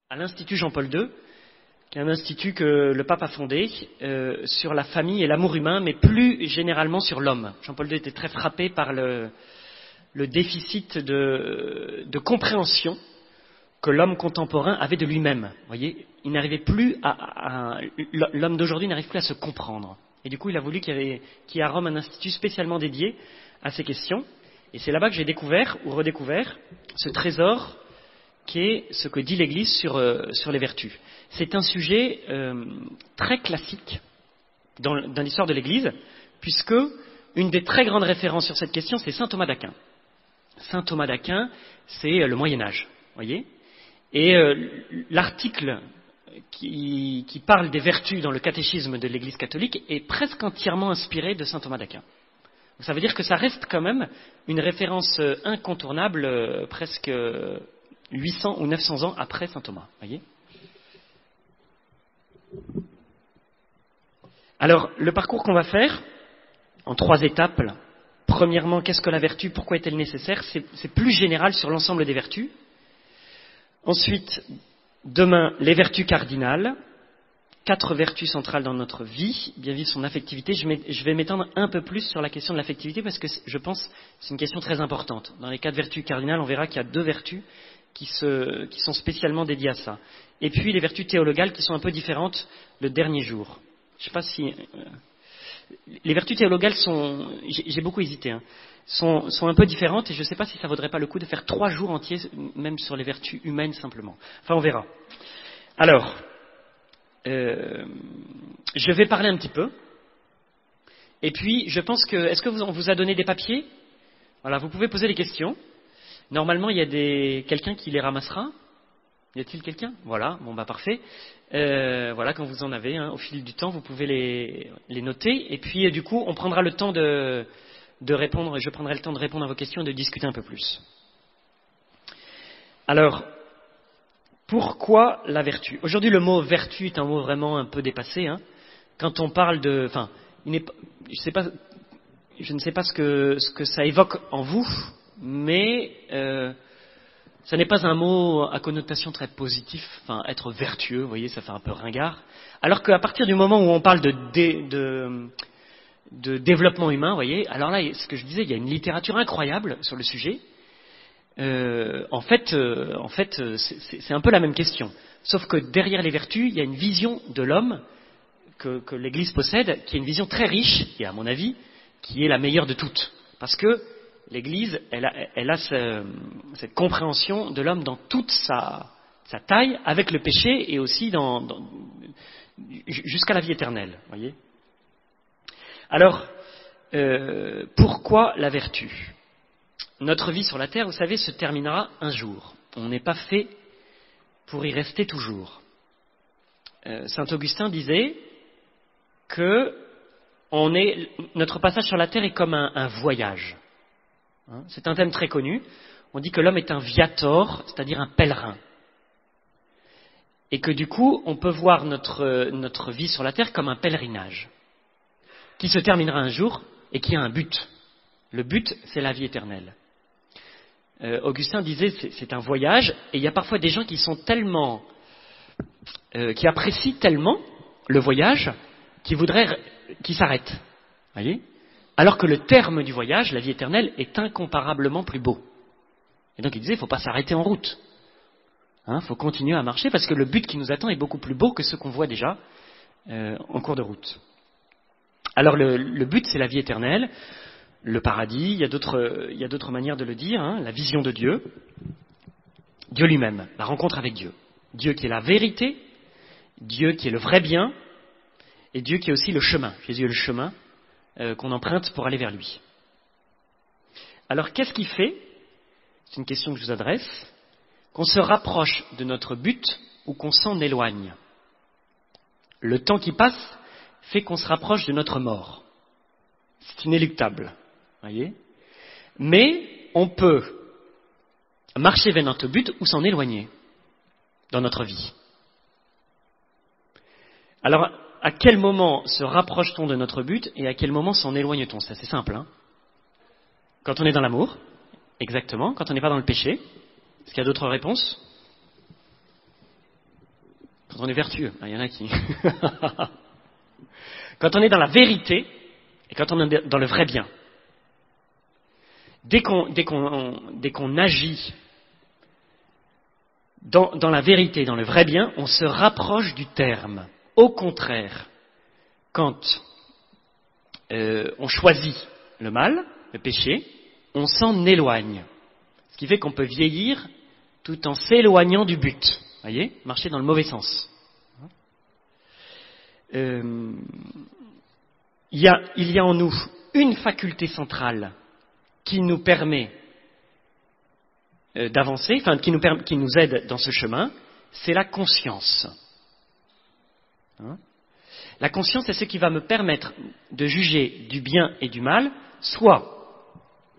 à l'Institut Jean-Paul II, qui est un institut que le pape a fondé sur la famille et l'amour humain, mais plus généralement sur l'homme. Jean-Paul II était très frappé par le déficit de compréhension que l'homme contemporain avait de lui-même. Vous voyez, il n'arrivait plus l'homme d'aujourd'hui n'arrive plus à se comprendre. Et du coup, il a voulu qu'il y ait à Rome un institut spécialement dédié à ces questions. Et c'est là-bas que j'ai découvert ou redécouvert ce trésor qui est ce que dit l'Église sur les vertus. C'est un sujet très classique dans l'histoire de l'Église, puisque une des très grandes références sur cette question, c'est saint Thomas d'Aquin. Saint Thomas d'Aquin, c'est le Moyen-Âge, voyez. Et l'article qui parle des vertus dans le catéchisme de l'Église catholique est presque entièrement inspiré de saint Thomas d'Aquin. Donc ça veut dire que ça reste quand même une référence incontournable, presque 800 ou 900 ans après saint Thomas, voyez. Alors, le parcours qu'on va faire, en 3 étapes, là. Premièrement, qu'est-ce que la vertu? Pourquoi est-elle nécessaire? C'est plus général sur l'ensemble des vertus. Ensuite, demain, les vertus cardinales. 4 vertus centrales dans notre vie, bien vivre son affectivité. Je vais m'étendre un peu plus sur la question de l'affectivité parce que je pense que c'est une question très importante. Dans les 4 vertus cardinales, on verra qu'il y a 2 vertus qui sont spécialement dédiées à ça. Et puis les vertus théologales qui sont un peu différentes le dernier jour. Je ne sais pas si... les vertus théologales sont... J'ai beaucoup hésité, hein, sont un peu différentes et je ne sais pas si ça ne vaudrait pas le coup de faire 3 jours entiers, même sur les vertus humaines simplement. Enfin, on verra. Alors... je vais parler un petit peu. Et puis, je pense que... Est-ce qu'on vous a donné des papiers? Voilà, vous pouvez poser des questions. Normalement, il y a quelqu'un qui les ramassera. Y a-t-il quelqu'un? Voilà, bon bah parfait. Voilà, quand vous en avez, hein, au fil du temps, vous pouvez les noter. Et puis, du coup, on prendra le temps de répondre, et je prendrai le temps de répondre à vos questions et de discuter un peu plus. Alors... Pourquoi la vertu? Aujourd'hui, le mot vertu est un mot vraiment un peu dépassé. Hein. Quand on parle de... Enfin, je ne sais pas ce que ça évoque en vous, mais ça n'est pas un mot à connotation très positive. Enfin, être vertueux, vous voyez, ça fait un peu ringard. Alors qu'à partir du moment où on parle de développement humain, vous voyez, alors là, ce que je disais, il y a une littérature incroyable sur le sujet. En fait, c'est un peu la même question. Sauf que derrière les vertus, il y a une vision de l'homme que l'Église possède, qui est une vision très riche, et à mon avis, qui est la meilleure de toutes. Parce que l'Église, elle a cette compréhension de l'homme dans toute sa taille, avec le péché, et aussi jusqu'à la vie éternelle. Voyez. Alors, pourquoi la vertu? Notre vie sur la terre, vous savez, se terminera un jour. On n'est pas fait pour y rester toujours. Saint Augustin disait que notre passage sur la terre est comme un voyage. Hein, c'est un thème très connu. On dit que l'homme est un viator, c'est-à-dire un pèlerin. Et que du coup, on peut voir notre vie sur la terre comme un pèlerinage, qui se terminera un jour et qui a un but. Le but, c'est la vie éternelle. Augustin disait c'est un voyage, et il y a parfois des gens qui sont tellement, qui apprécient tellement le voyage, qu'ils s'arrêtent, voyez, alors que le terme du voyage, la vie éternelle, est incomparablement plus beau. Et donc il disait il ne faut pas s'arrêter en route, il faut continuer à marcher parce que le but qui nous attend est beaucoup plus beau que ce qu'on voit déjà en cours de route. Alors le but, c'est la vie éternelle. Le paradis, il y a d'autres manières de le dire, hein, la vision de Dieu, Dieu lui-même, la rencontre avec Dieu. Dieu qui est la vérité, Dieu qui est le vrai bien, et Dieu qui est aussi le chemin. Jésus est le chemin qu'on emprunte pour aller vers lui. Alors qu'est-ce qui fait, c'est une question que je vous adresse, qu'on se rapproche de notre but ou qu'on s'en éloigne? Le temps qui passe fait qu'on se rapproche de notre mort. C'est inéluctable. Voyez. Mais on peut marcher vers notre but ou s'en éloigner dans notre vie. Alors, à quel moment se rapproche-t-on de notre but et à quel moment s'en éloigne-t-on? C'est assez simple. Hein, quand on est dans l'amour, exactement. Quand on n'est pas dans le péché. Est-ce qu'il y a d'autres réponses? quand on est vertueux. Il y en a qui... Quand on est dans la vérité et quand on est dans le vrai bien. Dès qu'on agit dans la vérité, dans le vrai bien, on se rapproche du terme. Au contraire, quand on choisit le mal, le péché, on s'en éloigne. Ce qui fait qu'on peut vieillir tout en s'éloignant du but. Vous voyez, marcher dans le mauvais sens. Il y a en nous une faculté centrale qui nous permet d'avancer, enfin qui nous aide dans ce chemin, c'est la conscience. La conscience, c'est ce qui va me permettre de juger du bien et du mal, soit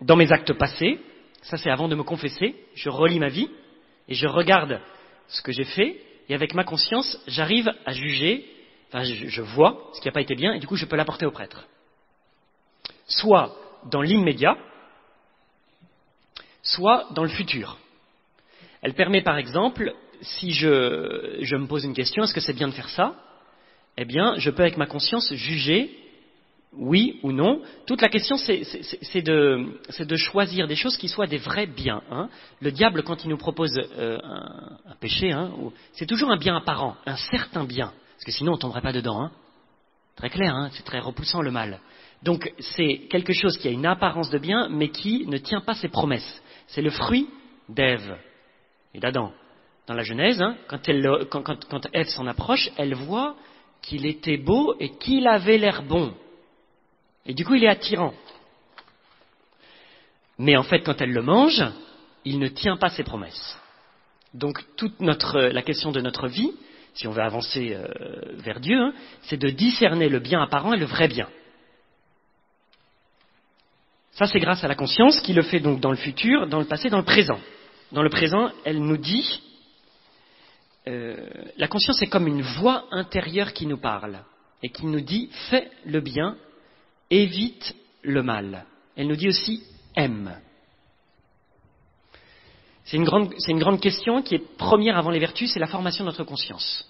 dans mes actes passés, ça c'est avant de me confesser, je relis ma vie et je regarde ce que j'ai fait, et avec ma conscience, j'arrive à juger, enfin je vois ce qui n'a pas été bien, et du coup je peux l'apporter au prêtre. Soit dans l'immédiat, soit dans le futur. Elle permet par exemple, si je me pose une question, est-ce que c'est bien de faire ça ? Eh bien, je peux avec ma conscience juger oui ou non. Toute la question, c'est de choisir des choses qui soient des vrais biens. Le diable, quand il nous propose un péché, c'est toujours un bien apparent, un certain bien. Parce que sinon, on ne tomberait pas dedans. Très clair, c'est très repoussant le mal. Donc, c'est quelque chose qui a une apparence de bien, mais qui ne tient pas ses promesses. C'est le fruit d'Ève et d'Adam. Dans la Genèse, quand Ève s'en approche, elle voit qu'il était beau et qu'il avait l'air bon. Et du coup, il est attirant. Mais en fait, quand elle le mange, il ne tient pas ses promesses. Donc, la question de notre vie, si on veut avancer vers Dieu, c'est de discerner le bien apparent et le vrai bien. Ça, c'est grâce à la conscience qui le fait donc dans le futur, dans le passé, dans le présent. Dans le présent, elle nous dit, la conscience est comme une voix intérieure qui nous parle et qui nous dit « fais le bien ». Évite le mal. Elle nous dit aussi aime. C'est une grande question qui est première avant les vertus, c'est la formation de notre conscience.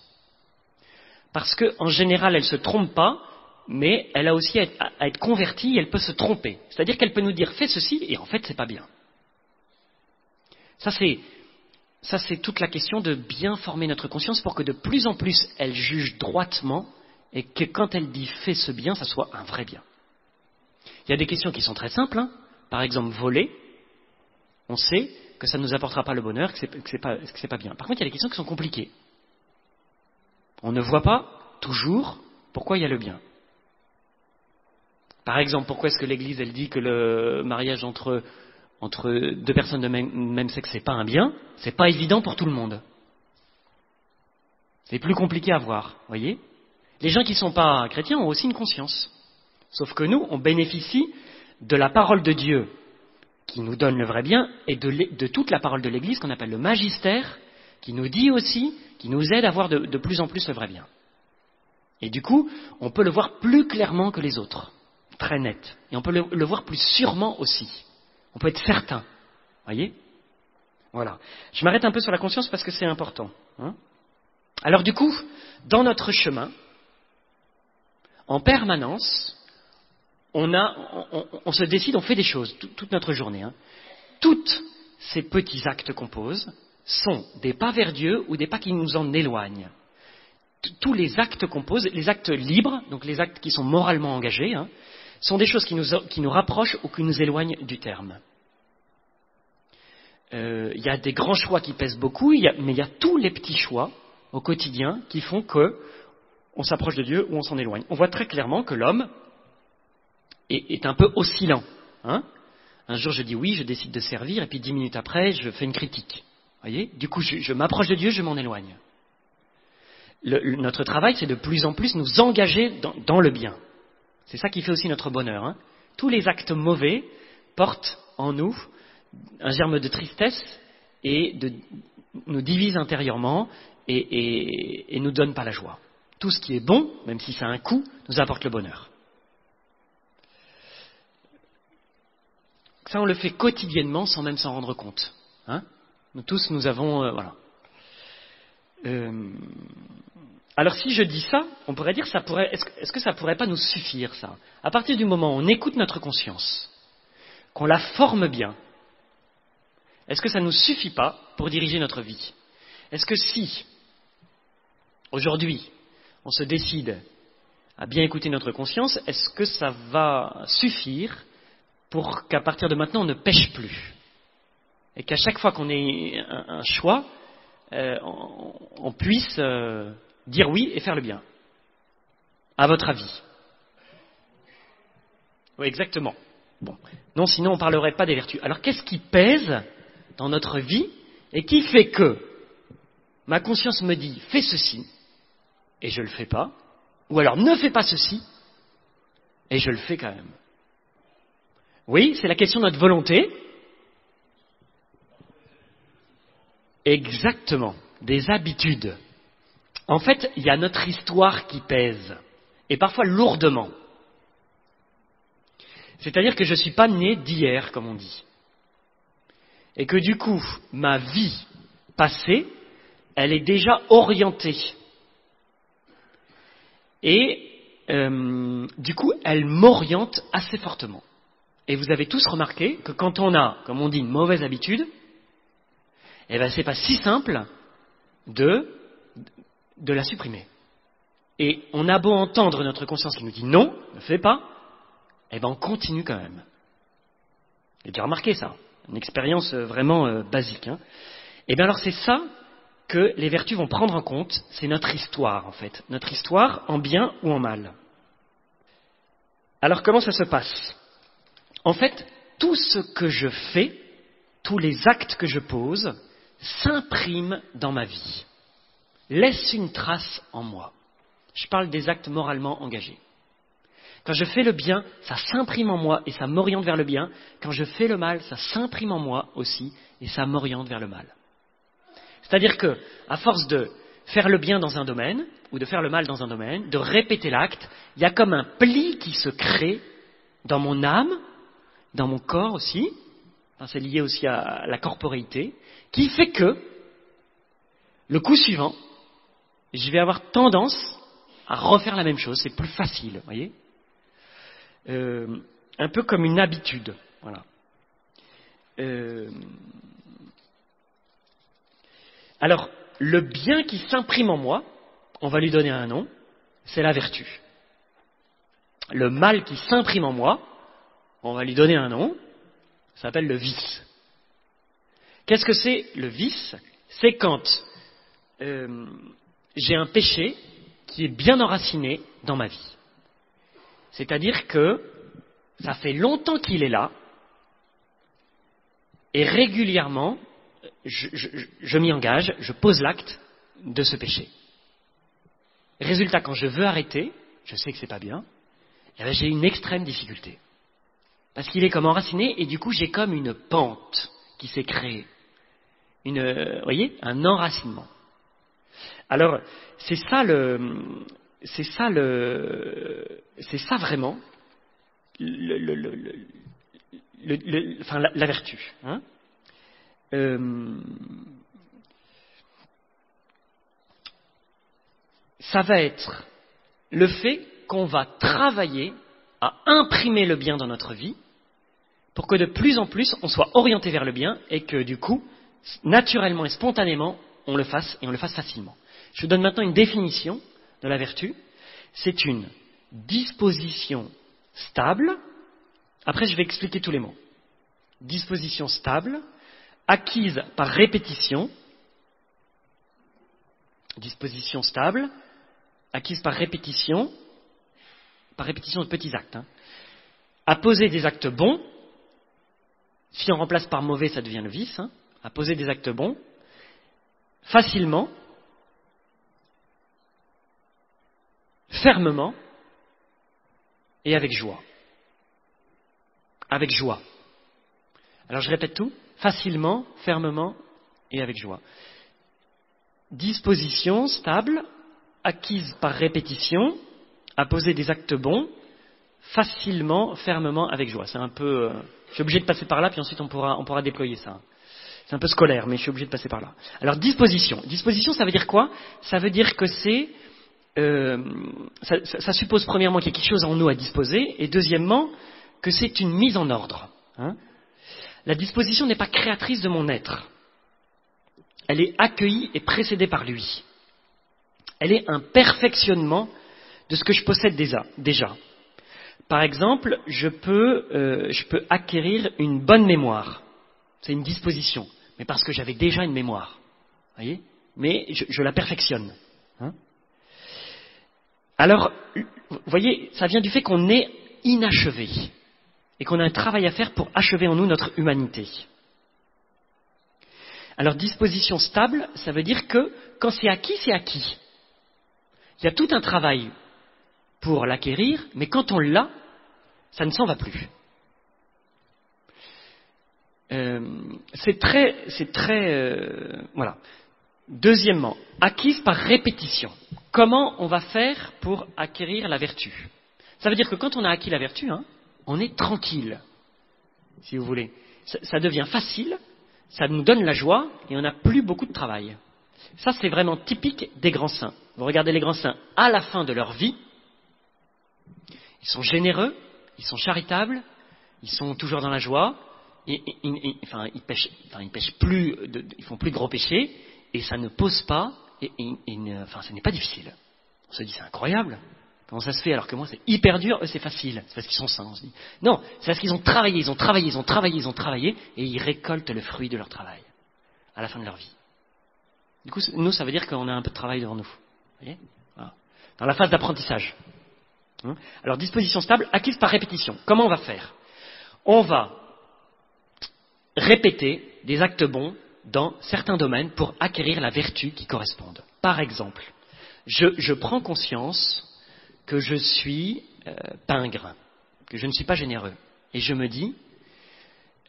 Parce qu'en général, elle ne se trompe pas, mais elle a aussi à être convertie et elle peut se tromper. C'est-à-dire qu'elle peut nous dire fais ceci et en fait c'est pas bien. Ça c'est toute la question de bien former notre conscience pour que de plus en plus elle juge droitement et que quand elle dit fais ce bien, ça soit un vrai bien. Il y a des questions qui sont très simples. Par exemple, voler, on sait que ça ne nous apportera pas le bonheur, que c'est pas bien. Par contre, il y a des questions qui sont compliquées. On ne voit pas toujours pourquoi il y a le bien. Par exemple, pourquoi est-ce que l'Église elle dit que le mariage entre deux personnes de même sexe c'est pas un bien ? C'est pas évident pour tout le monde. C'est plus compliqué à voir, voyez ? Les gens qui ne sont pas chrétiens ont aussi une conscience. Sauf que nous, on bénéficie de la parole de Dieu qui nous donne le vrai bien et de toute la parole de l'Église qu'on appelle le magistère, qui nous dit aussi, qui nous aide à voir de plus en plus le vrai bien. Et du coup, on peut le voir plus clairement que les autres, très net. Et on peut le voir plus sûrement aussi. On peut être certain. Voyez ? Voilà. Je m'arrête un peu sur la conscience parce que c'est important. Alors du coup, dans notre chemin, en permanence, on se décide, on fait des choses toute notre journée. Tous ces petits actes qu'on pose sont des pas vers Dieu ou des pas qui nous en éloignent. Tous les actes qu'on pose, les actes libres, donc les actes qui sont moralement engagés, sont des choses qui nous rapprochent ou qui nous éloignent du terme. Il y a des grands choix qui pèsent beaucoup, mais il y a tous les petits choix au quotidien qui font qu'on s'approche de Dieu ou on s'en éloigne. On voit très clairement que l'homme est un peu oscillant. Un jour je dis oui, je décide de servir, et puis 10 minutes après, je fais une critique. Voyez ? Du coup, je m'approche de Dieu, je m'en éloigne. Notre travail, c'est de plus en plus nous engager dans le bien. C'est ça qui fait aussi notre bonheur. Tous les actes mauvais portent en nous un germe de tristesse et nous divisent intérieurement et nous donnent pas la joie. Tout ce qui est bon, même si ça a un coût, nous apporte le bonheur. Ça, on le fait quotidiennement sans même s'en rendre compte. Nous tous, nous avons... voilà. Alors si je dis ça, on pourrait dire, est-ce que ça pourrait pas nous suffire, ça? À partir du moment où on écoute notre conscience, qu'on la forme bien, est-ce que ça ne nous suffit pas pour diriger notre vie? Est-ce que si, aujourd'hui, on se décide à bien écouter notre conscience, est-ce que ça va suffire pour qu'à partir de maintenant, on ne pêche plus? Et qu'à chaque fois qu'on ait un choix, on puisse dire oui et faire le bien? À votre avis? Oui, exactement. Bon. Non, sinon on ne parlerait pas des vertus. Alors qu'est-ce qui pèse dans notre vie et qui fait que ma conscience me dit fais ceci et je ne le fais pas, ou alors ne fais pas ceci et je le fais quand même? Oui, c'est la question de notre volonté. Exactement, des habitudes. En fait, il y a notre histoire qui pèse, et parfois lourdement. C'est-à-dire que je ne suis pas né d'hier, comme on dit. Et que du coup, ma vie passée, elle est déjà orientée. Et du coup, elle m'oriente assez fortement. Et vous avez tous remarqué que quand on a, comme on dit, une mauvaise habitude, eh ben, c'est pas si simple de la supprimer. Et on a beau entendre notre conscience qui nous dit non, ne fais pas, eh ben on continue quand même. Vous avez déjà remarqué ça, une expérience vraiment basique. Et bien alors c'est ça que les vertus vont prendre en compte, c'est notre histoire en fait, notre histoire en bien ou en mal. Alors comment ça se passe? En fait, tout ce que je fais, tous les actes que je pose, s'impriment dans ma vie, laissent une trace en moi. Je parle des actes moralement engagés. Quand je fais le bien, ça s'imprime en moi et ça m'oriente vers le bien. Quand je fais le mal, ça s'imprime en moi aussi et ça m'oriente vers le mal. C'est-à-dire que, à force de faire le bien dans un domaine ou de faire le mal dans un domaine, de répéter l'acte, il y a comme un pli qui se crée dans mon âme, dans mon corps aussi, enfin, c'est lié aussi à la corporéité, qui fait que, le coup suivant, je vais avoir tendance à refaire la même chose, c'est plus facile, vous voyez, un peu comme une habitude, voilà. Alors, le bien qui s'imprime en moi, on va lui donner un nom, c'est la vertu. Le mal qui s'imprime en moi, on va lui donner un nom, ça s'appelle le vice. Qu'est-ce que c'est le vice? C'est quand j'ai un péché qui est bien enraciné dans ma vie. C'est-à-dire que ça fait longtemps qu'il est là, et régulièrement, je m'y engage, je pose l'acte de ce péché. Résultat, quand je veux arrêter, je sais que c'est pas bien, eh bien, j'ai une extrême difficulté. Parce qu'il est comme enraciné, et du coup j'ai comme une pente qui s'est créée. Vous voyez, un enracinement. Alors, c'est ça vraiment, la vertu. Hein. Ça va être le fait qu'on va travailler à imprimer le bien dans notre vie pour que de plus en plus on soit orienté vers le bien et que du coup, naturellement et spontanément, on le fasse et on le fasse facilement. Je vous donne maintenant une définition de la vertu. C'est une disposition stable. Après, je vais expliquer tous les mots. Disposition stable, acquise par répétition. Disposition stable, acquise par répétition de petits actes. À poser des actes bons. Si on remplace par mauvais, ça devient le vice. À poser des actes bons, facilement, fermement et avec joie. Avec joie. Alors je répète tout, facilement, fermement et avec joie. Disposition stable, acquise par répétition, à poser des actes bons, facilement, fermement, avec joie. C'est un peu... je suis obligé de passer par là, puis ensuite on pourra déployer ça. C'est un peu scolaire, mais je suis obligé de passer par là. Alors, disposition. Disposition, ça veut dire quoi? Ça veut dire que c'est ça suppose premièrement qu'il y a quelque chose en nous à disposer, et deuxièmement que c'est une mise en ordre. La disposition n'est pas créatrice de mon être. Elle est accueillie et précédée par lui. Elle est un perfectionnement de ce que je possède déjà. Par exemple, je peux acquérir une bonne mémoire. C'est une disposition, mais parce que j'avais déjà une mémoire. Voyez ? Mais je la perfectionne. Alors, vous voyez, ça vient du fait qu'on est inachevé et qu'on a un travail à faire pour achever en nous notre humanité. Alors, disposition stable, ça veut dire que quand c'est acquis, c'est acquis. Il y a tout un travail pour l'acquérir, mais quand on l'a, ça ne s'en va plus. Voilà. Deuxièmement, acquise par répétition. Comment on va faire pour acquérir la vertu ? Ça veut dire que quand on a acquis la vertu, on est tranquille, si vous voulez. Ça devient facile, ça nous donne la joie et on n'a plus beaucoup de travail. Ça, c'est vraiment typique des grands saints. Vous regardez les grands saints à la fin de leur vie, ils sont généreux, ils sont charitables, ils sont toujours dans la joie, ils pêchent plus, ils font plus de gros péchés, et ça ne pose pas, ce n'est pas difficile. On se dit, c'est incroyable. Comment ça se fait alors que moi c'est hyper dur, eux c'est facile. C'est parce qu'ils sont saints, on se dit. Non, c'est parce qu'ils ont travaillé, et ils récoltent le fruit de leur travail à la fin de leur vie. Du coup, nous, ça veut dire qu'on a un peu de travail devant nous. Vous voyez ? Voilà. Dans la phase d'apprentissage. Alors, disposition stable, acquise par répétition. Comment on va faire ? On va répéter des actes bons dans certains domaines pour acquérir la vertu qui corresponde. Par exemple, je prends conscience que je suis pingre, que je ne suis pas généreux. Et je me dis,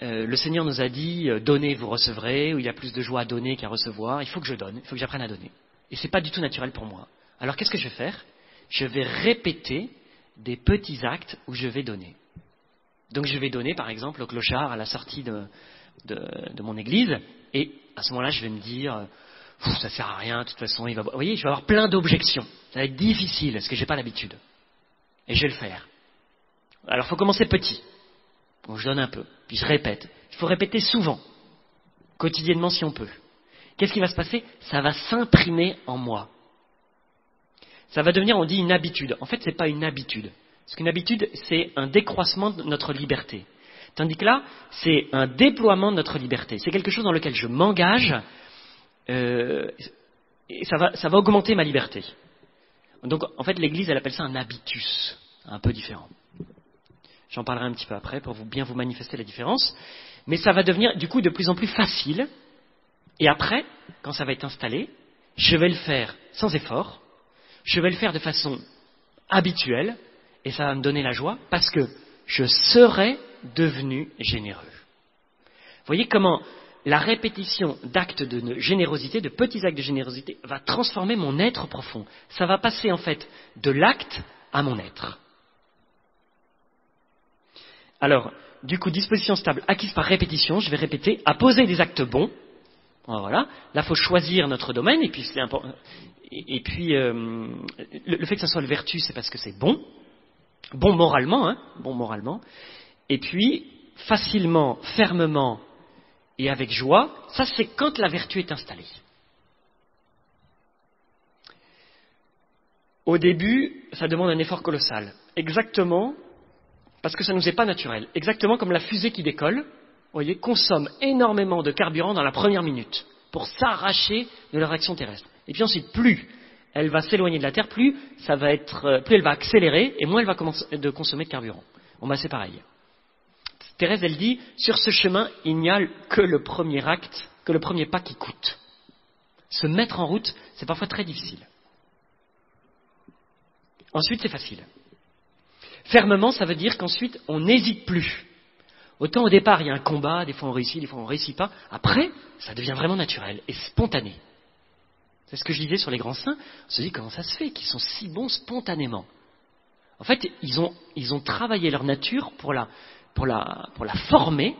le Seigneur nous a dit, donnez, vous recevrez, ou il y a plus de joie à donner qu'à recevoir, il faut que je donne, il faut que j'apprenne à donner. Et ce n'est pas du tout naturel pour moi. Alors qu'est-ce que je vais faire ? Je vais répéter des petits actes où je vais donner. Donc je vais donner, par exemple, au clochard à la sortie de mon église, et à ce moment-là, je vais me dire, ça sert à rien, de toute façon, vous voyez, je vais avoir plein d'objections. Ça va être difficile, parce que je n'ai pas l'habitude. Et je vais le faire. Alors, il faut commencer petit. Donc, je donne un peu, puis je répète. Il faut répéter souvent, quotidiennement si on peut. Qu'est-ce qui va se passer ? Ça va s'imprimer en moi. Ça va devenir, on dit, une habitude. En fait, ce n'est pas une habitude. Parce qu'une habitude, c'est un décroissement de notre liberté. Tandis que là, c'est un déploiement de notre liberté. C'est quelque chose dans lequel je m'engage, et ça va augmenter ma liberté. Donc, en fait, l'Église, elle appelle ça un habitus, un peu différent. J'en parlerai un petit peu après pour bien vous manifester la différence. Mais ça va devenir, du coup, de plus en plus facile. Et après, quand ça va être installé, je vais le faire sans effort. Je vais le faire de façon habituelle. Et ça va me donner la joie parce que je serai devenu généreux. Vous voyez comment la répétition d'actes de générosité, de petits actes de générosité, va transformer mon être profond. Ça va passer en fait de l'acte à mon être. Alors, du coup, disposition stable acquise par répétition, je vais répéter, à poser des actes bons. Voilà. Là, il faut choisir notre domaine, et puis c'est important. Et puis, le fait que ça soit le vertu, c'est parce que c'est bon. Bon moralement, bon moralement. Et puis, facilement, fermement et avec joie, ça c'est quand la vertu est installée. Au début, ça demande un effort colossal. Exactement, parce que ça ne nous est pas naturel. Exactement comme la fusée qui décolle, vous voyez, consomme énormément de carburant dans la première minute pour s'arracher de la réaction terrestre. Et puis ensuite, plus elle va s'éloigner de la Terre, plus elle va accélérer et moins elle va consommer de carburant. Bon, c'est pareil. Thérèse, elle dit, sur ce chemin, il n'y a que le premier acte, que le premier pas qui coûte. Se mettre en route, c'est parfois très difficile. Ensuite, c'est facile. Fermement, ça veut dire qu'ensuite, on n'hésite plus. Autant au départ, il y a un combat, des fois on réussit, des fois on ne réussit pas. Après, ça devient vraiment naturel et spontané. C'est ce que je disais sur les grands saints. On se dit, comment ça se fait qu'ils sont si bons spontanément ? En fait, ils ont travaillé leur nature pour la former,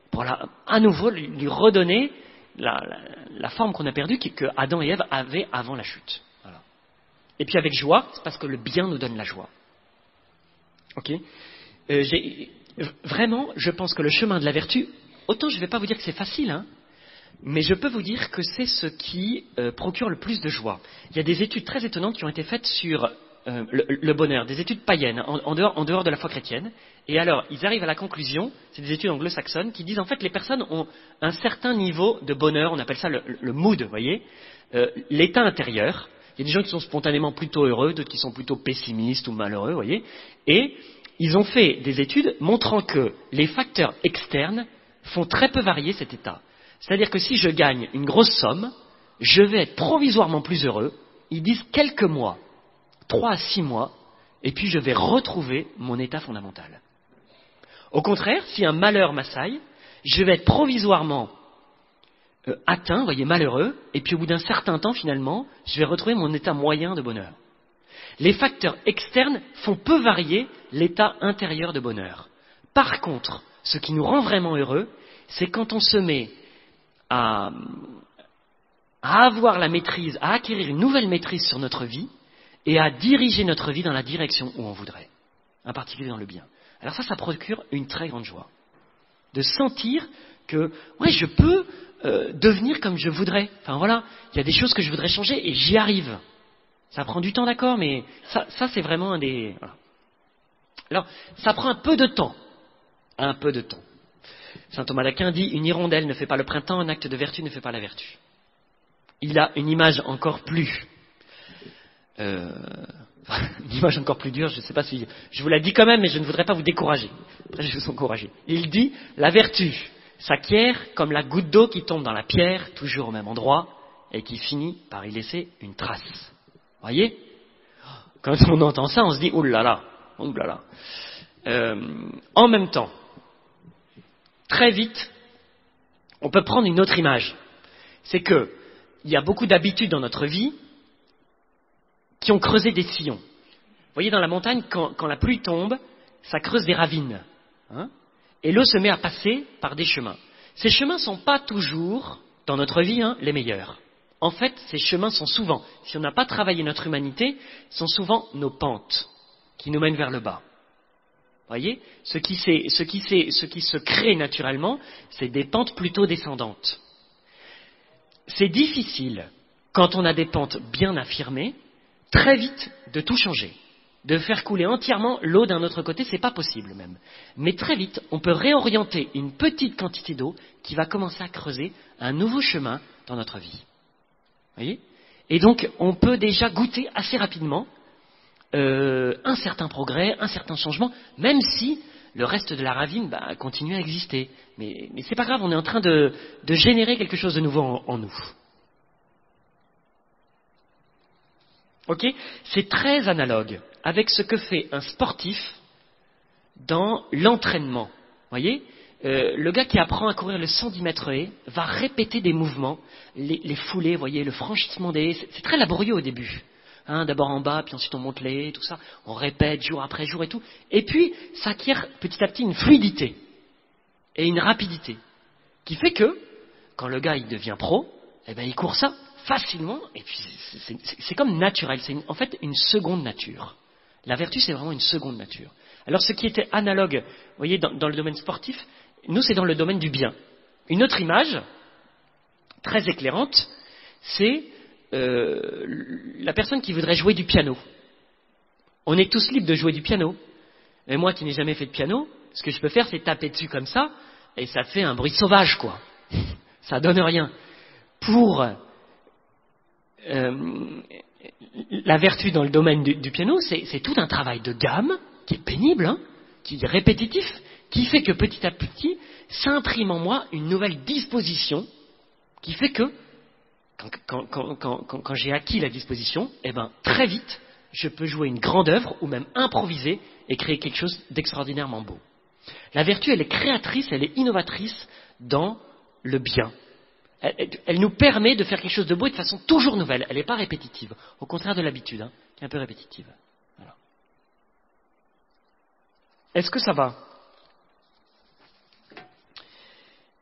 pour à nouveau lui redonner la forme qu'on a perdue, que Adam et Ève avaient avant la chute. Voilà. Et puis avec joie, c'est parce que le bien nous donne la joie. Ok. Vraiment, je pense que le chemin de la vertu, autant je ne vais pas vous dire que c'est facile, hein, mais je peux vous dire que c'est ce qui procure le plus de joie. Il y a des études très étonnantes qui ont été faites sur le bonheur, des études païennes, en dehors de la foi chrétienne. Et alors, ils arrivent à la conclusion, c'est des études anglo-saxonnes, qui disent en fait les personnes ont un certain niveau de bonheur, on appelle ça le mood, vous voyez, l'état intérieur. Il y a des gens qui sont spontanément plutôt heureux, d'autres qui sont plutôt pessimistes ou malheureux, vous voyez. Et ils ont fait des études montrant que les facteurs externes font très peu varier cet état. C'est-à-dire que si je gagne une grosse somme, je vais être provisoirement plus heureux. Ils disent quelques mois, 3 à 6 mois, et puis je vais retrouver mon état fondamental. Au contraire, si un malheur m'assaille, je vais être provisoirement atteint, voyez, malheureux, et puis au bout d'un certain temps, finalement, je vais retrouver mon état moyen de bonheur. Les facteurs externes font peu varier l'état intérieur de bonheur. Par contre, ce qui nous rend vraiment heureux, c'est quand on se met à avoir la maîtrise, à acquérir une nouvelle maîtrise sur notre vie et à diriger notre vie dans la direction où on voudrait, en particulier dans le bien. Alors ça procure une très grande joie. De sentir que, ouais, je peux devenir comme je voudrais. Enfin voilà, il y a des choses que je voudrais changer et j'y arrive. Ça prend du temps, d'accord, mais ça c'est vraiment un des... Voilà. Alors, ça prend un peu de temps. Un peu de temps. Saint Thomas d'Aquin dit « Une hirondelle ne fait pas le printemps, un acte de vertu ne fait pas la vertu ». Il a une image encore plus... une image encore plus dure, je ne sais pas si... Je vous la dis quand même, mais je ne voudrais pas vous décourager. Après, je vais vous encourager. Il dit « La vertu s'acquiert comme la goutte d'eau qui tombe dans la pierre, toujours au même endroit, et qui finit par y laisser une trace. » Voyez ? Quand on entend ça, on se dit « Ouh là là, ouh là là ». En même temps, très vite, on peut prendre une autre image. C'est qu'il y a beaucoup d'habitudes dans notre vie qui ont creusé des sillons. Vous voyez, dans la montagne, quand la pluie tombe, ça creuse des ravines. Hein, et l'eau se met à passer par des chemins. Ces chemins ne sont pas toujours, dans notre vie, les meilleurs. En fait, ces chemins sont souvent, si on n'a pas travaillé notre humanité, sont souvent nos pentes qui nous mènent vers le bas. Vous voyez, ce qui se crée naturellement, c'est des pentes plutôt descendantes. C'est difficile, quand on a des pentes bien affirmées, très vite de tout changer. De faire couler entièrement l'eau d'un autre côté, c'est pas possible même. Mais très vite, on peut réorienter une petite quantité d'eau qui va commencer à creuser un nouveau chemin dans notre vie. Vous voyez ? Et donc, on peut déjà goûter assez rapidement un certain progrès, un certain changement, même si le reste de la ravine continue à exister. Mais c'est pas grave, on est en train de générer quelque chose de nouveau en nous. Ok ? C'est très analogue avec ce que fait un sportif dans l'entraînement. Vous voyez ? Le gars qui apprend à courir le 110 mètres haies va répéter des mouvements, les foulées, vous voyez, le franchissement des haies. C'est très laborieux au début. D'abord en bas, puis ensuite on monte les haies, tout ça. On répète jour après jour et tout. Et puis, ça acquiert petit à petit une fluidité et une rapidité qui fait que, quand le gars il devient pro, il court ça facilement, et puis c'est comme naturel, c'est en fait une seconde nature. La vertu, c'est vraiment une seconde nature. Alors ce qui était analogue, vous voyez, dans le domaine sportif, nous c'est dans le domaine du bien. Une autre image, très éclairante, c'est la personne qui voudrait jouer du piano. On est tous libres de jouer du piano. Mais moi qui n'ai jamais fait de piano, ce que je peux faire, c'est taper dessus comme ça, et ça fait un bruit sauvage, quoi. Ça donne rien. Pour la vertu dans le domaine du piano, c'est tout un travail de gamme qui est pénible, qui est répétitif, qui fait que petit à petit s'imprime en moi une nouvelle disposition qui fait que quand j'ai acquis la disposition, très vite je peux jouer une grande œuvre ou même improviser et créer quelque chose d'extraordinairement beau. La vertu, elle est créatrice, elle est innovatrice dans le bien. Elle nous permet de faire quelque chose de beau et de façon toujours nouvelle. Elle n'est pas répétitive. Au contraire de l'habitude, qui est un peu répétitive. Voilà. Est-ce que ça va ?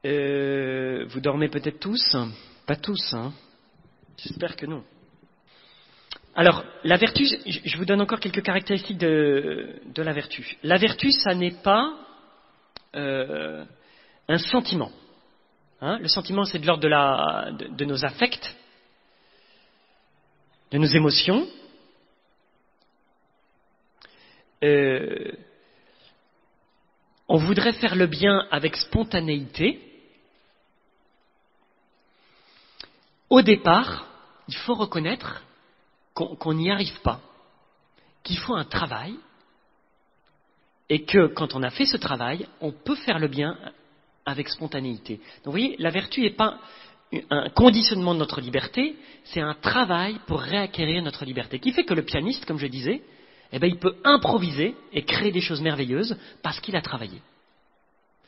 Vous dormez peut-être tous ? Pas tous, J'espère que non. Alors, la vertu, je vous donne encore quelques caractéristiques de la vertu. La vertu, ça n'est pas un sentiment. Hein, le sentiment, c'est de l'ordre de nos affects, de nos émotions. On voudrait faire le bien avec spontanéité. Au départ, il faut reconnaître qu'on n'y arrive pas, qu'il faut un travail, et que quand on a fait ce travail, on peut faire le bien avec spontanéité. Donc vous voyez, la vertu n'est pas un conditionnement de notre liberté, c'est un travail pour réacquérir notre liberté, qui fait que le pianiste, comme je disais, il peut improviser et créer des choses merveilleuses parce qu'il a travaillé.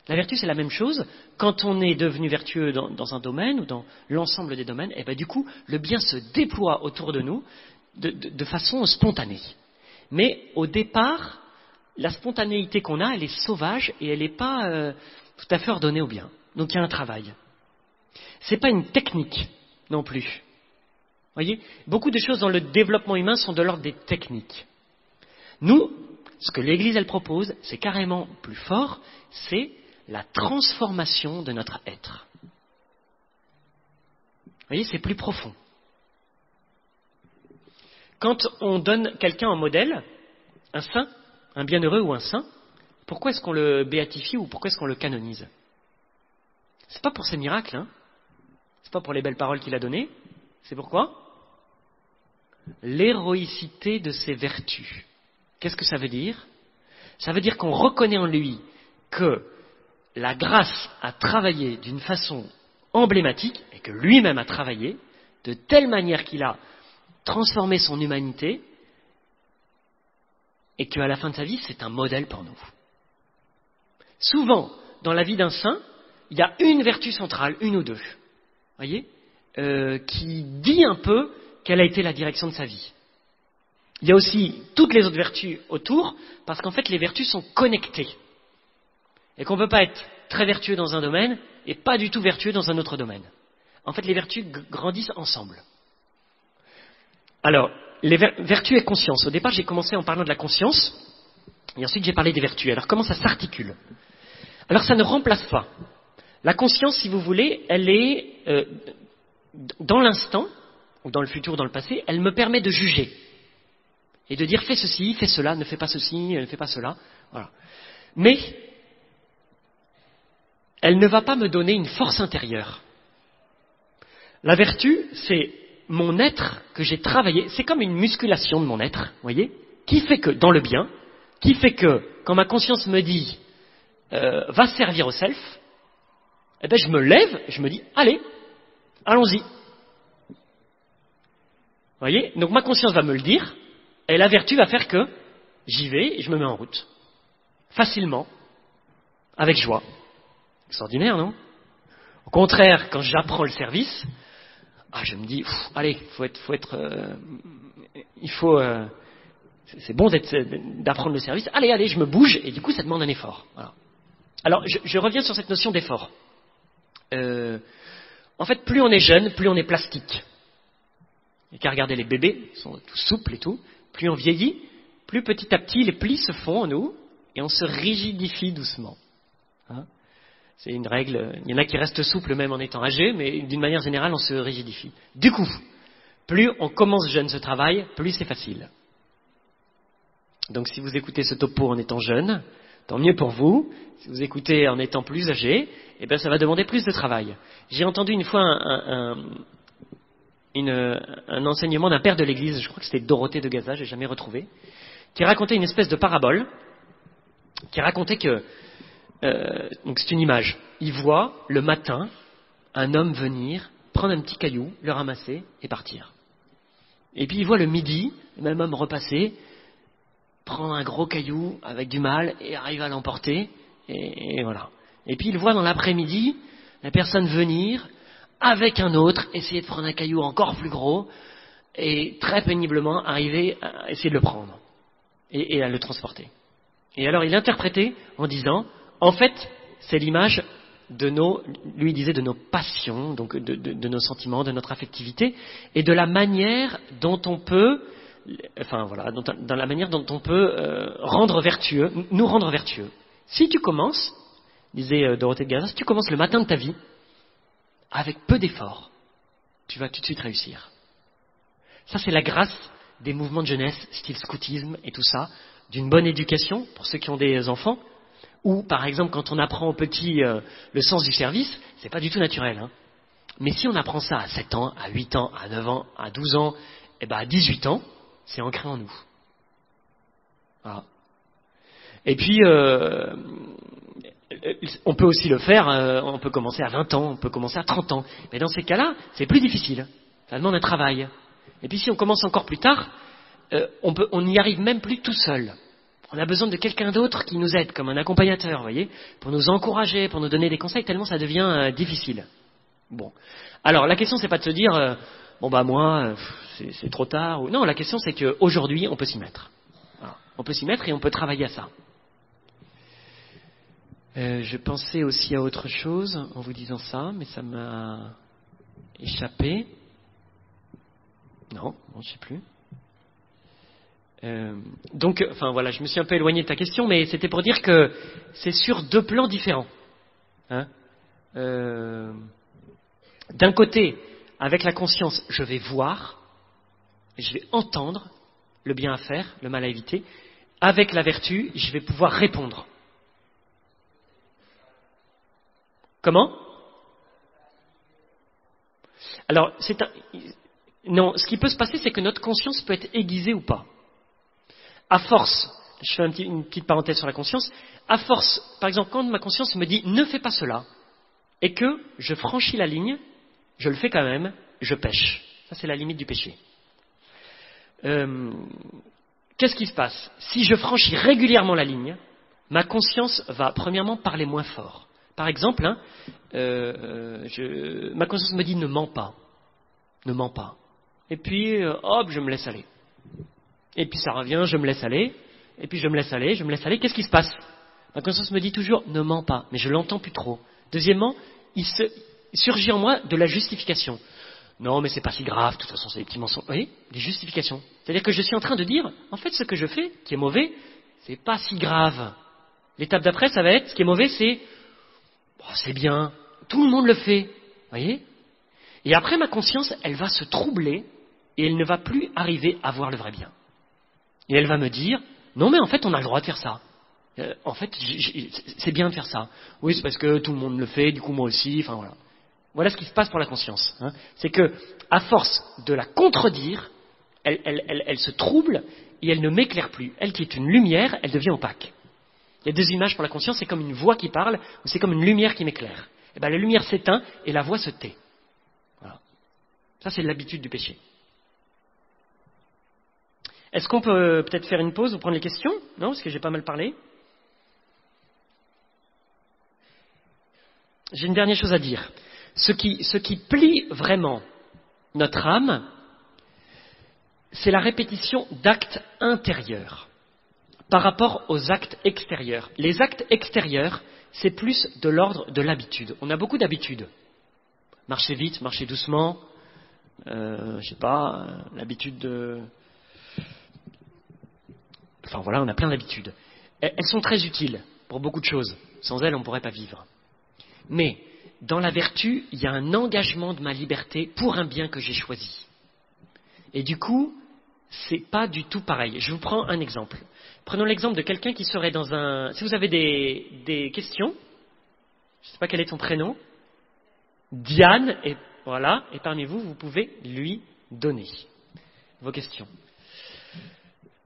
La vertu, c'est la même chose. Quand on est devenu vertueux dans un domaine ou dans l'ensemble des domaines, du coup, le bien se déploie autour de nous de façon spontanée. Mais au départ, la spontanéité qu'on a, elle est sauvage et elle n'est pas tout à fait ordonnée au bien. Donc il y a un travail. Ce n'est pas une technique non plus. Vous voyez, beaucoup de choses dans le développement humain sont de l'ordre des techniques. Nous, ce que l'Église, elle propose, c'est carrément plus fort, c'est la transformation de notre être. Vous voyez, c'est plus profond. Quand on donne quelqu'un en modèle, un saint, un bienheureux ou un saint, pourquoi est-ce qu'on le béatifie ou pourquoi est-ce qu'on le canonise? C'est pas pour ses miracles, hein. C'est pas pour les belles paroles qu'il a données. C'est pourquoi? L'héroïcité de ses vertus. Qu'est-ce que ça veut dire? Ça veut dire qu'on reconnaît en lui que la grâce a travaillé d'une façon emblématique et que lui-même a travaillé de telle manière qu'il a transformé son humanité et qu'à la fin de sa vie, c'est un modèle pour nous. Souvent, dans la vie d'un saint, il y a une vertu centrale, une ou deux, voyez, qui dit un peu quelle a été la direction de sa vie. Il y a aussi toutes les autres vertus autour, parce qu'en fait, les vertus sont connectées. Et qu'on ne peut pas être très vertueux dans un domaine et pas du tout vertueux dans un autre domaine. En fait, les vertus grandissent ensemble. Alors, les vertus et conscience. Au départ, j'ai commencé en parlant de la conscience, et ensuite j'ai parlé des vertus. Alors, comment ça s'articule? Alors, ça ne remplace pas. La conscience, si vous voulez, elle est dans l'instant, ou dans le futur ou dans le passé, elle me permet de juger. Et de dire, fais ceci, fais cela, ne fais pas ceci, ne fais pas cela. Voilà. Mais, elle ne va pas me donner une force intérieure. La vertu, c'est mon être que j'ai travaillé, c'est comme une musculation de mon être, vous voyez, qui fait que, dans le bien, qui fait que, quand ma conscience me dit, va servir au self, je me lève, je me dis, allez, allons-y. Vous voyez, donc ma conscience va me le dire, et la vertu va faire que j'y vais et je me mets en route. Facilement, avec joie. Extraordinaire, non? Au contraire, quand j'apprends le service, je me dis, allez, c'est bon d'apprendre le service. Allez, je me bouge, et du coup, ça demande un effort. Voilà. Alors, je reviens sur cette notion d'effort. En fait, plus on est jeune, plus on est plastique. Il n'y a qu'à regarder les bébés, ils sont tout souples et tout. Plus on vieillit, plus petit à petit, les plis se font en nous, et on se rigidifie doucement. Hein? C'est une règle, il y en a qui restent souples même en étant âgés, mais d'une manière générale, on se rigidifie. Du coup, plus on commence jeune ce travail, plus c'est facile. Donc si vous écoutez ce topo en étant jeune, tant mieux pour vous. Si vous écoutez en étant plus âgé, ça va demander plus de travail. J'ai entendu une fois un enseignement d'un père de l'église, je crois que c'était Dorothée de Gaza, je n'ai jamais retrouvé, qui racontait une espèce de parabole, qui racontait que donc c'est une image. Il voit le matin un homme venir, prendre un petit caillou, le ramasser et partir. Et puis il voit le midi, le même homme repasser, prendre un gros caillou avec du mal et arriver à l'emporter. Et voilà. Et puis il voit dans l'après-midi la personne venir avec un autre, essayer de prendre un caillou encore plus gros et très péniblement arriver à essayer de le prendre et à le transporter. Et alors il interprétait en disant, en fait, c'est l'image de lui disait de nos passions, donc de nos sentiments, de notre affectivité, et de la manière dont on peut enfin voilà, dans la manière dont on peut nous rendre vertueux. Si tu commences, disait Dorothée de Gaza, si tu commences le matin de ta vie, avec peu d'efforts, tu vas tout de suite réussir. Ça, c'est la grâce des mouvements de jeunesse, style scoutisme et tout ça, d'une bonne éducation pour ceux qui ont des enfants, ou par exemple quand on apprend aux petits le sens du service, c'est pas du tout naturel. Hein. Mais si on apprend ça à 7 ans, à 8 ans, à 9 ans, à 12 ans, et ben à 18 ans, c'est ancré en nous. Voilà. Et puis, on peut aussi le faire, on peut commencer à 20 ans, on peut commencer à 30 ans. Mais dans ces cas-là, c'est plus difficile. Ça demande un travail. Et puis si on commence encore plus tard, on n'y arrive même plus tout seul. On a besoin de quelqu'un d'autre qui nous aide, comme un accompagnateur, vous voyez, pour nous encourager, pour nous donner des conseils, tellement ça devient difficile. Bon. Alors, la question, c'est pas de se dire, moi, c'est trop tard. Non, la question, c'est qu'aujourd'hui, on peut s'y mettre. Voilà. On peut s'y mettre et on peut travailler à ça. Je pensais aussi à autre chose en vous disant ça, mais ça m'a échappé. Non, je sais plus. Donc, je me suis un peu éloigné de ta question, mais c'était pour dire que c'est sur deux plans différents. Hein. D'un côté, avec la conscience, je vais voir, je vais entendre le bien à faire, le mal à éviter. Avec la vertu, je vais pouvoir répondre. Comment ? Alors, non, ce qui peut se passer, c'est que notre conscience peut être aiguisée ou pas. À force, je fais une petite parenthèse sur la conscience, à force, par exemple, quand ma conscience me dit « ne fais pas cela », et que je franchis la ligne, je le fais quand même, je pêche. Ça, c'est la limite du péché. Qu'est-ce qui se passe ? Si je franchis régulièrement la ligne, ma conscience va premièrement parler moins fort. Par exemple, ma conscience me dit « ne mens pas ». Ne mens pas. Et puis, je me laisse aller. Et puis ça revient, je me laisse aller. Et puis je me laisse aller. Qu'est-ce qui se passe ? Ma conscience me dit toujours « ne mens pas », mais je l'entends plus trop. Deuxièmement, il surgit en moi de la justification. Non, mais c'est pas si grave, de toute façon, c'est des petits mensonges. Vous voyez, des justifications. C'est-à-dire que je suis en train de dire, en fait, ce que je fais, qui est mauvais, c'est pas si grave. L'étape d'après, ça va être, ce qui est mauvais, c'est c'est bien, tout le monde le fait. Vous voyez ? Et après, ma conscience, elle va se troubler et elle ne va plus arriver à voir le vrai bien. Et elle va me dire, non mais en fait, on a le droit de faire ça. En fait, c'est bien de faire ça. Oui, c'est parce que tout le monde le fait, du coup moi aussi, voilà. Voilà ce qui se passe pour la conscience. Hein. C'est que, à force de la contredire, elle se trouble et elle ne m'éclaire plus. Elle qui est une lumière, elle devient opaque. Il y a deux images pour la conscience, c'est comme une voix qui parle, ou c'est comme une lumière qui m'éclaire. Et la lumière s'éteint et la voix se tait. Voilà. Ça, c'est l'habitude du péché. Est-ce qu'on peut peut-être faire une pause ou prendre les questions ? Non, parce que j'ai pas mal parlé. J'ai une dernière chose à dire. Ce qui plie vraiment notre âme, c'est la répétition d'actes intérieurs par rapport aux actes extérieurs. Les actes extérieurs, c'est plus de l'ordre de l'habitude. On a beaucoup d'habitudes. Marcher vite, marcher doucement, l'habitude de... on a plein d'habitudes. Elles sont très utiles pour beaucoup de choses. Sans elles, on ne pourrait pas vivre. Mais dans la vertu, il y a un engagement de ma liberté pour un bien que j'ai choisi. Et du coup, c'est pas du tout pareil. Je vous prends un exemple. Prenons l'exemple de quelqu'un qui serait dans un... Si vous avez des questions, je ne sais pas quel est ton prénom, Diane, et voilà, et parmi vous, vous pouvez lui donner vos questions.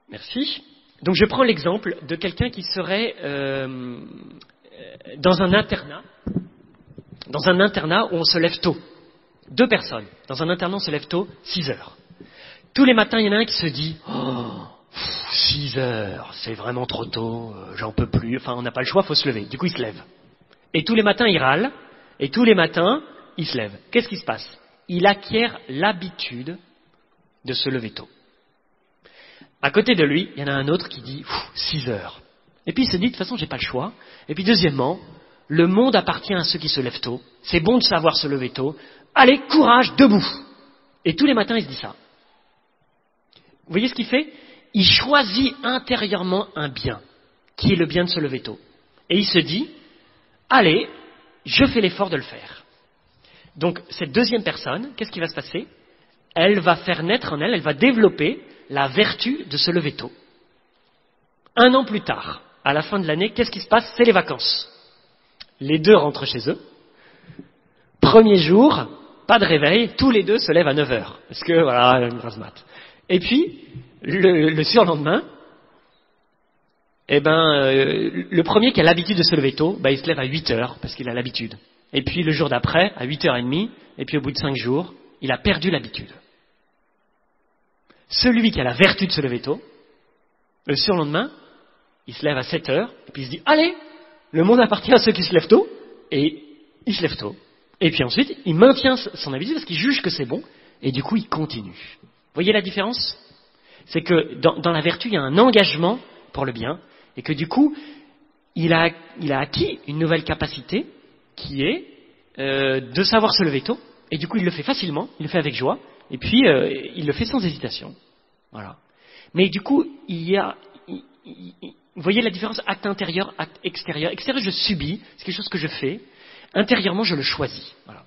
Merci. Donc je prends l'exemple de quelqu'un qui serait dans un internat où on se lève tôt. 2 personnes. Dans un internat, on se lève tôt, 6 heures. Tous les matins, il y en a un qui se dit 6 heures, c'est vraiment trop tôt, j'en peux plus. On n'a pas le choix, il faut se lever. Du coup, il se lève. Et tous les matins, il râle. Et tous les matins, il se lève. Qu'est-ce qui se passe ? Il acquiert l'habitude de se lever tôt. À côté de lui, il y en a un autre qui dit 6 heures. Et puis il se dit, de toute façon, j'ai pas le choix. Et puis deuxièmement, le monde appartient à ceux qui se lèvent tôt. C'est bon de savoir se lever tôt. Allez, courage, debout. Et tous les matins, il se dit ça. Vous voyez ce qu'il fait? Il choisit intérieurement un bien, qui est le bien de se lever tôt. Et il se dit, allez, je fais l'effort de le faire. Donc cette deuxième personne, qu'est-ce qui va se passer? Elle va faire naître en elle, elle va développer la vertu de se lever tôt. 1 an plus tard, à la fin de l'année, qu'est-ce qui se passe? C'est les vacances. Les deux rentrent chez eux. Premier jour, pas de réveil, tous les deux se lèvent à 9 heures. Parce que, voilà, une grasse mat. Et puis, le surlendemain, le premier qui a l'habitude de se lever tôt, il se lève à 8 heures, parce qu'il a l'habitude. Et puis, le jour d'après, à 8h30, et puis au bout de 5 jours, il a perdu l'habitude. Celui qui a la vertu de se lever tôt, le surlendemain, il se lève à 7 heures, et puis il se dit, allez, le monde appartient à ceux qui se lèvent tôt, et il se lève tôt. Et puis ensuite, il maintient son habitude parce qu'il juge que c'est bon, et du coup, il continue. Vous voyez la différence? C'est que dans la vertu, il y a un engagement pour le bien, et que du coup, il a acquis une nouvelle capacité qui est de savoir se lever tôt, et du coup, il le fait facilement, il le fait avec joie, et puis il le fait sans hésitation. Voilà. Mais du coup, vous voyez la différence? Acte intérieur, acte extérieur. Extérieur, je subis, c'est quelque chose que je fais. Intérieurement, je le choisis. Voilà.